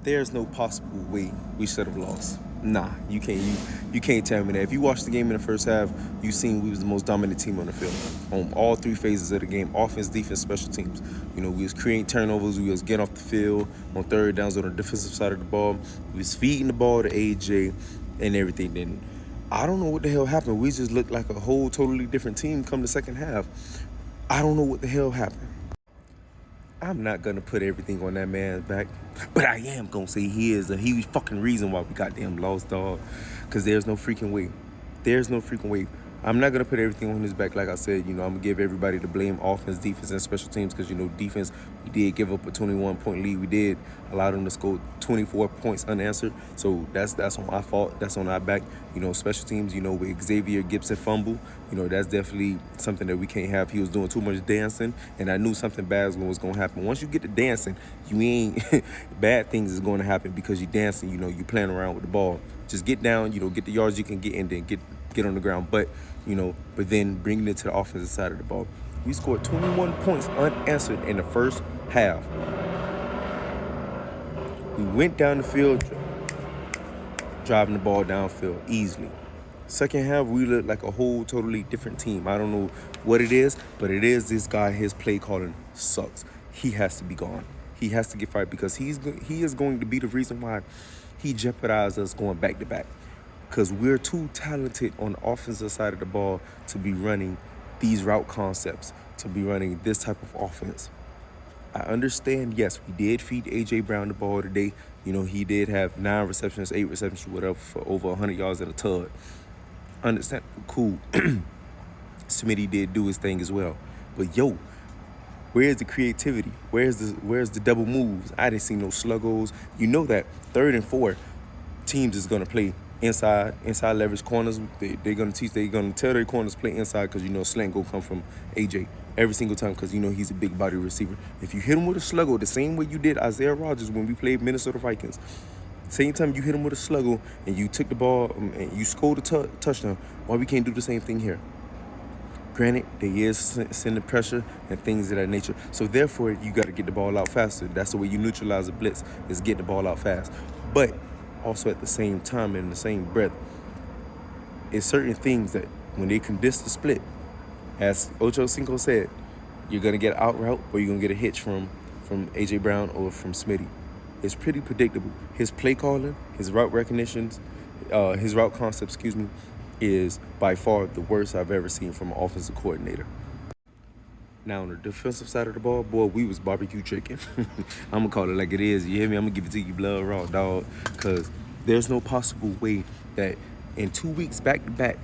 there's no possible way we should have lost. Nah, you can't tell me that. If you watched the game in the first half, you seen we was the most dominant team on the field on all three phases of the game: offense, defense, special teams. We was creating turnovers, we was getting off the field on third downs on the defensive side of the ball, we was feeding the ball to AJ and everything. Then I don't know what the hell happened. We just looked like a whole totally different team come the second half. I don't know what the hell happened. I'm not gonna put everything on that man's back, but I am gonna say he is a huge fucking reason why we goddamn lost, dog. Cause there's no freaking way. There's no freaking way. I'm not gonna put everything on his back. Like I said, I'm gonna give everybody the blame: offense, defense, and special teams. Cause defense, we did give up a 21-point lead. We did allow them to score 24 points unanswered. So that's on our fault. That's on our back. Special teams. With Xavier Gibson fumble. That's definitely something that we can't have. He was doing too much dancing, and I knew something bad was gonna happen. Once you get to dancing, you ain't bad things is going to happen because you dancing. You playing around with the ball. Just get down. Get the yards you can get, and then get on the ground. But then bringing it to the offensive side of the ball. We scored 21 points unanswered in the first half. We went down the field, driving the ball downfield easily. Second half, we looked like a whole totally different team. I don't know what it is, but it is this guy. His play calling sucks. He has to be gone. He has to get fired because he is going to be the reason why he jeopardized us going back to back. Because we're too talented on the offensive side of the ball to be running these route concepts, to be running this type of offense. I understand, yes, we did feed A.J. Brown the ball today. He did have 9 receptions, 8 receptions, whatever, for over 100 yards at a tug. Understand? Cool. Smitty did do his thing as well. But, where's the creativity? Where's the double moves? I didn't see no sluggos. That 3rd and 4 teams is going to play inside leverage corners. They're going to tell their corners play inside because slant go come from AJ every single time because he's a big body receiver. If you hit him with a sluggo the same way you did Isaiah Rodgers when we played Minnesota Vikings, same time you hit him with a sluggo and you took the ball and you scored a touchdown, why we can't do the same thing here? Granted, they is sending pressure and things of that nature. So therefore, you got to get the ball out faster. That's the way you neutralize a blitz, is get the ball out fast. But also at the same time, in the same breath, it's certain things that when they condense the split, as Ocho Cinco said, you're going to get out route or you're going to get a hitch from A.J. Brown or from Smitty. It's pretty predictable. His play calling, his route recognitions, his route concept, is by far the worst I've ever seen from an offensive coordinator. Now, on the defensive side of the ball, boy, we was barbecue chicken. I'm going to call it like it is. You hear me? I'm going to give it to you blood raw, dog. Because there's no possible way that in 2 weeks back-to-back,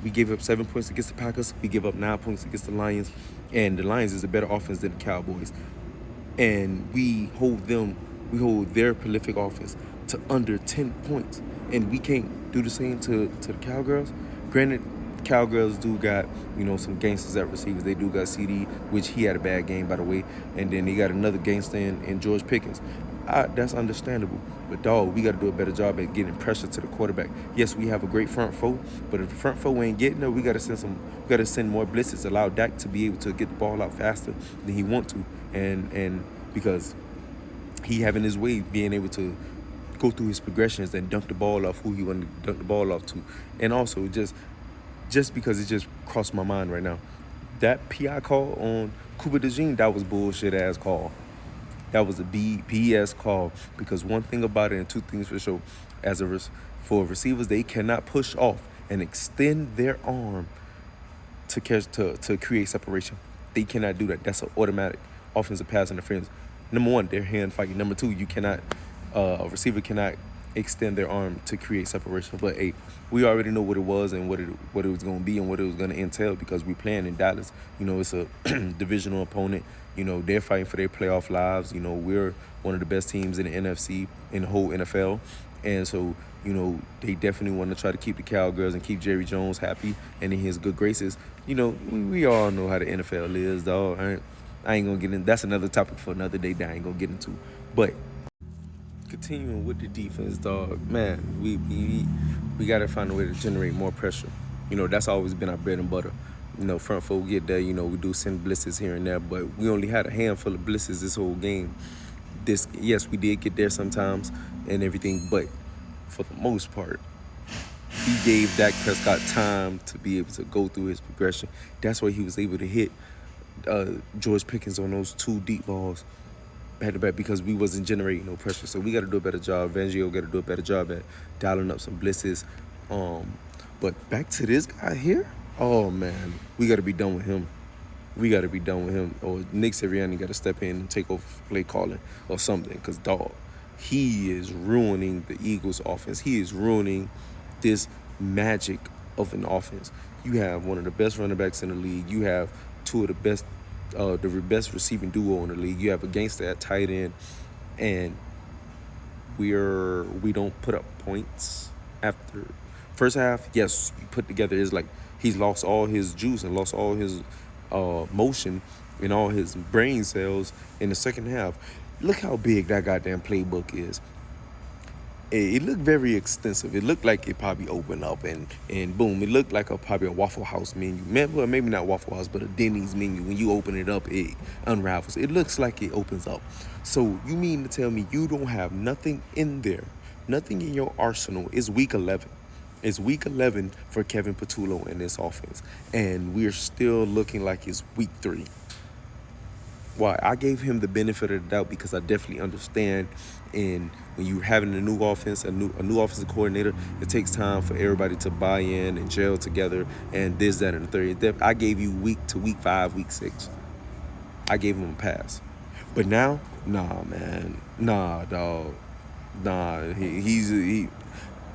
we gave up 7 points against the Packers. We give up 9 points against the Lions. And the Lions is a better offense than the Cowboys. And we hold their prolific offense to under 10 points. And we can't do the same to the Cowgirls. Granted, Cowgirls do got, some gangsters at receivers. They do got CD, which he had a bad game, by the way. And then they got another gangster in George Pickens. That's understandable. But, dog, we got to do a better job at getting pressure to the quarterback. Yes, we have a great front four, but if the front four ain't getting there, we got to send more blitzes, allow Dak to be able to get the ball out faster than he want to. And because he having his way being able to go through his progressions and dunk the ball off who he want to dunk the ball off to. And also, just because it just crossed my mind right now, that PI call on Cooper DeJean, that was bullshit-ass call. That was a BS call because one thing about it and two things for sure. For receivers, they cannot push off and extend their arm to create separation. They cannot do that. That's an automatic offensive pass interference. Number one, they're hand fighting. Number two, a receiver cannot extend their arm to create separation. But hey, we already know what it was and what it was going to be and what it was going to entail because we playing in Dallas. It's a divisional opponent. They're fighting for their playoff lives. We're one of the best teams in the NFC, in the whole NFL. And so, they definitely want to try to keep the Cowgirls and keep Jerry Jones happy and in his good graces. We all know how the NFL is, dog. I ain't going to get in. That's another topic for another day that I ain't going to get into. But continuing with the defense, dog, man, we got to find a way to generate more pressure. That's always been our bread and butter. Front four get there, we do send blitzes here and there, but we only had a handful of blitzes this whole game. this. Yes, we did get there sometimes and everything, but for the most part, he gave Dak Prescott time to be able to go through his progression. That's why he was able to hit George Pickens on those 2 deep balls back to back, because we wasn't generating no pressure. So we got to do a better job. Fangio got to do a better job at dialing up some blitzes. But back to this guy here. Oh man, we got to be done with him. We got to be done with him. Or Nick Sirianni got to step in and take over play calling or something. Because, dog, he is ruining the Eagles' offense. He is ruining this magic of an offense. You have one of the best running backs in the league. You have two of the best receiving duo in the league. You have a gangster at tight end. And we don't put up points after first half. Yes, you put together is like he's lost all his juice and lost all his motion and all his brain cells in the second half. Look how big that goddamn playbook is. It looked very extensive. It looked like it probably opened up and boom, it looked like probably a Waffle House menu. Well, maybe not Waffle House, but a Denny's menu. When you open it up, it unravels. It looks like it opens up. So you mean to tell me you don't have nothing in there, nothing in your arsenal? It's week 11. It's week 11 for Kevin Patullo and this offense. And we're still looking like it's week 3. Why? I gave him the benefit of the doubt because I definitely understand. And when you're having a new offense, a new offensive coordinator, it takes time for everybody to buy in and gel together and this, that, and the third. I gave you week 5, week 6. I gave him a pass. But now, nah, man. Nah, dog. Nah,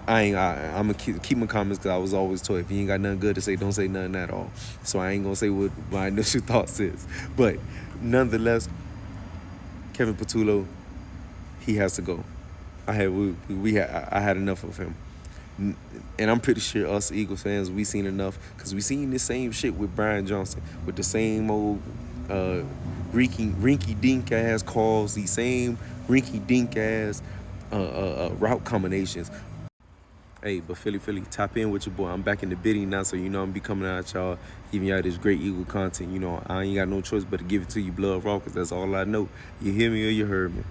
I'm going to keep my comments because I was always told if you ain't got nothing good to say, don't say nothing at all. So I ain't going to say what my initial thoughts is. But nonetheless, Kevin Patullo, he has to go. I had enough of him. And I'm pretty sure us Eagles fans, we seen enough because we seen the same shit with Brian Johnson, with the same old rinky-dink ass calls, the same rinky-dink ass route combinations. Hey, but Philly, tap in with your boy. I'm back in the bidding now, so you know I'm be coming out y'all, giving y'all this great Eagle content. You know, I ain't got no choice but to give it to you blood raw, because that's all I know. You hear me or you heard me?